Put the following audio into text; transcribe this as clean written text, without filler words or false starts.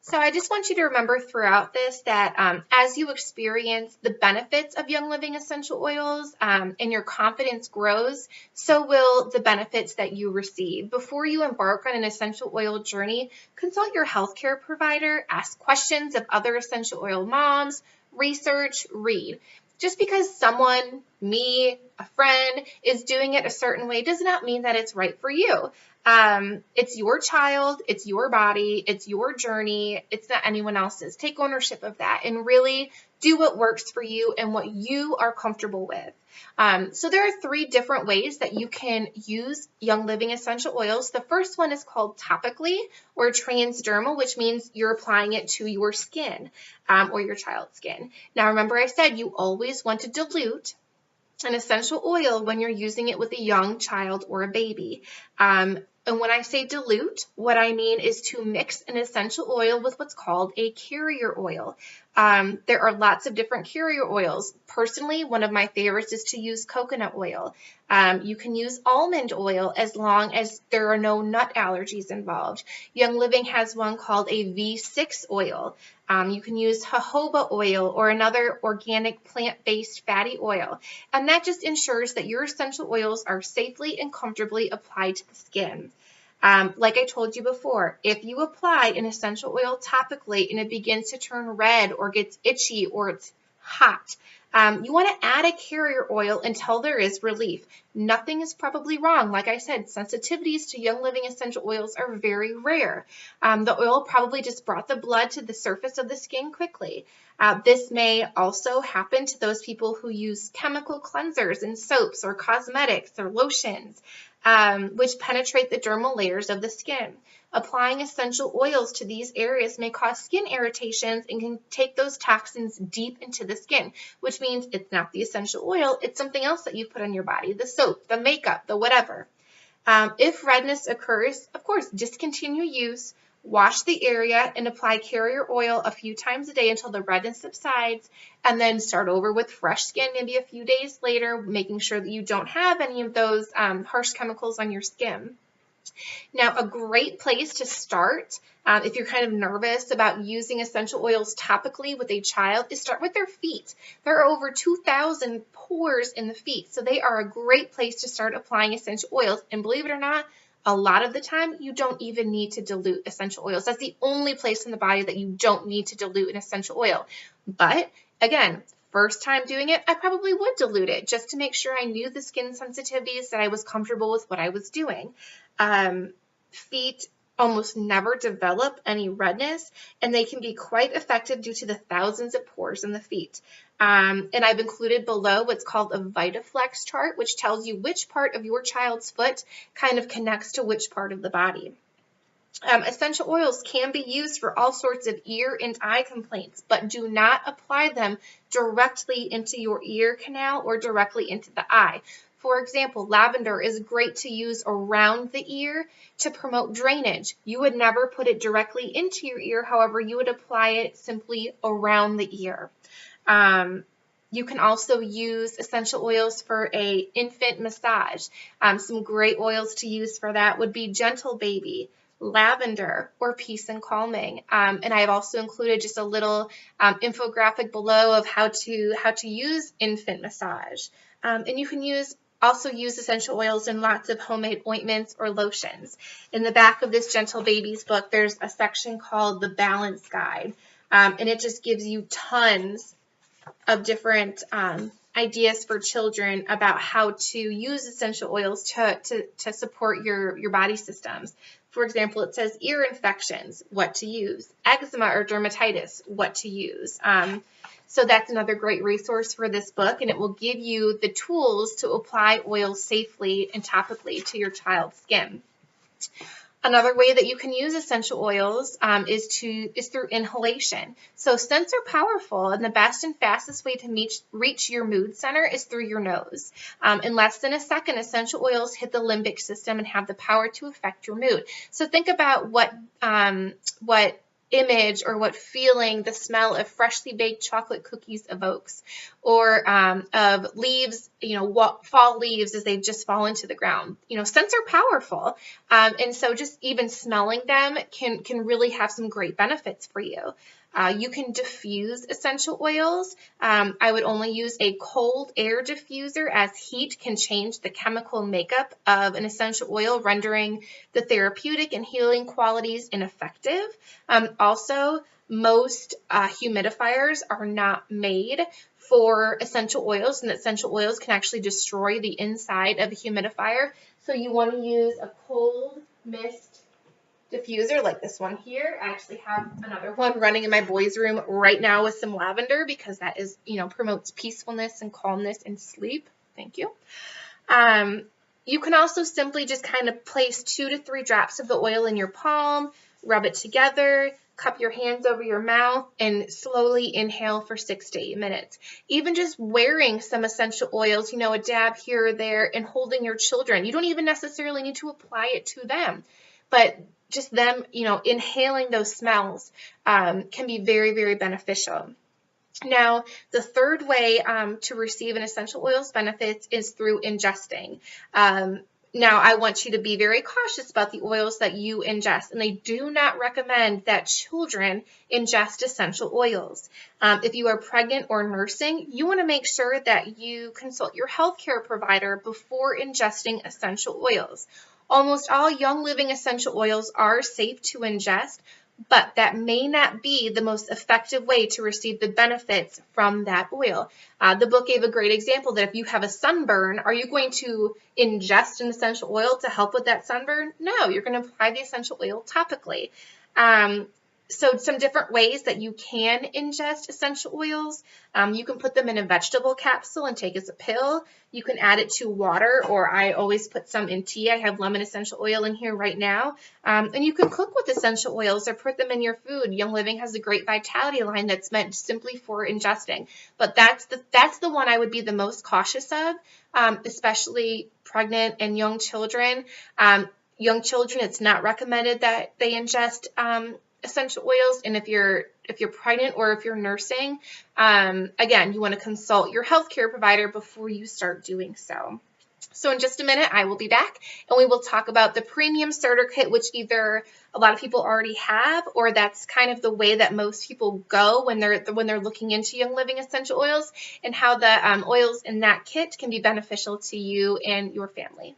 So I just want you to remember throughout this that as you experience the benefits of Young Living essential oils and your confidence grows, so will the benefits that you receive. Before you embark on an essential oil journey, consult your healthcare provider, ask questions of other essential oil moms, research, read. Just because someone, me, a friend, is doing it a certain way does not mean that it's right for you. It's your child, it's your body, it's your journey, it's not anyone else's. Take ownership of that and really do what works for you and what you are comfortable with. So there are 3 different ways that you can use Young Living essential oils. The first one is called topically or transdermal, which means you're applying it to your skin or your child's skin. Now remember I said you always want to dilute an essential oil when you're using it with a young child or a baby. And when I say dilute, what I mean is to mix an essential oil with what's called a carrier oil. There are lots of different carrier oils. Personally, one of my favorites is to use coconut oil. You can use almond oil as long as there are no nut allergies involved. Young Living has one called a V6 oil. You can use jojoba oil or another organic plant-based fatty oil. And that just ensures that your essential oils are safely and comfortably applied to the skin. Like I told you before, if you apply an essential oil topically and it begins to turn red or gets itchy or it's hot, you want to add a carrier oil until there is relief. Nothing is probably wrong. Like I said, sensitivities to Young Living essential oils are very rare. The oil probably just brought the blood to the surface of the skin quickly. This may also happen to those people who use chemical cleansers and soaps or cosmetics or lotions, which penetrate the dermal layers of the skin. Applying essential oils to these areas may cause skin irritations and can take those toxins deep into the skin, which means it's not the essential oil, it's something else that you put on your body, the soap, the makeup, the whatever. If redness occurs, of course, discontinue use, wash the area, and apply carrier oil a few times a day until the redness subsides, and then start over with fresh skin maybe a few days later, making sure that you don't have any of those harsh chemicals on your skin. Now, a great place to start if you're kind of nervous about using essential oils topically with a child is start with their feet. There are over 2,000 pores in the feet, so they are a great place to start applying essential oils. And believe it or not, a lot of the time, you don't even need to dilute essential oils. That's the only place in the body that you don't need to dilute an essential oil. But again, first time doing it, I probably would dilute it just to make sure I knew the skin sensitivities, that I was comfortable with what I was doing. Feet almost never develop any redness, and they can be quite effective due to the thousands of pores in the feet. And I've included below what's called a VitaFlex chart, which tells you which part of your child's foot kind of connects to which part of the body. Essential oils can be used for all sorts of ear and eye complaints, but do not apply them directly into your ear canal or directly into the eye. For example, lavender is great to use around the ear to promote drainage. You would never put it directly into your ear, however, you would apply it simply around the ear. You can also use essential oils for an infant massage. Some great oils to use for that would be Gentle Baby, lavender, or Peace and Calming. And I've also included just a little infographic below of how to use infant massage. And you can also use essential oils in lots of homemade ointments or lotions. In the back of this Gentle Babies book, there's a section called the Balance Guide, and it just gives you tons of different ideas for children about how to use essential oils to support your body systems. For example, it says ear infections, what to use, eczema or dermatitis, what to use. So that's another great resource for this book, and it will give you the tools to apply oils safely and topically to your child's skin. Another way that you can use essential oils is through inhalation. So scents are powerful, and the best and fastest way to reach your mood center is through your nose. In less than a second, essential oils hit the limbic system and have the power to affect your mood. So think about what image or what feeling the smell of freshly baked chocolate cookies evokes, or of leaves what fall leaves as they just fall into the ground. Scents are powerful. And so just even smelling them can really have some great benefits for you. You can diffuse essential oils. I would only use a cold air diffuser, as heat can change the chemical makeup of an essential oil, rendering the therapeutic and healing qualities ineffective. Also, most humidifiers are not made for essential oils, and essential oils can actually destroy the inside of a humidifier. So you want to use a cold mist diffuser like this one here. I actually have another one running in my boys' room right now with some lavender, because that is, promotes peacefulness and calmness and sleep. Thank you. You can also simply just kind of place 2 to 3 drops of the oil in your palm, rub it together, cup your hands over your mouth, and slowly inhale for 6 to 8 minutes. Even just wearing some essential oils, a dab here or there, and holding your children. You don't even necessarily need to apply it to them, but just them, inhaling those smells can be very, very beneficial. Now, the third way to receive an essential oils benefits is through ingesting. Now, I want you to be very cautious about the oils that you ingest, and they do not recommend that children ingest essential oils. If you are pregnant or nursing, you want to make sure that you consult your healthcare provider before ingesting essential oils. Almost all Young Living essential oils are safe to ingest, but that may not be the most effective way to receive the benefits from that oil. The book gave a great example that if you have a sunburn, are you going to ingest an essential oil to help with that sunburn? No, you're going to apply the essential oil topically. So some different ways that you can ingest essential oils. You can put them in a vegetable capsule and take as a pill. You can add it to water, or I always put some in tea. I have lemon essential oil in here right now. And you can cook with essential oils or put them in your food. Young Living has a great vitality line that's meant simply for ingesting. But that's the one I would be the most cautious of, especially pregnant and young children. Young children, it's not recommended that they ingest essential oils, and if you're pregnant or if you're nursing, again, you want to consult your healthcare provider before you start doing so. So in just a minute, I will be back, and we will talk about the premium starter kit, which either a lot of people already have, or that's kind of the way that most people go when they're looking into Young Living essential oils, and how the oils in that kit can be beneficial to you and your family.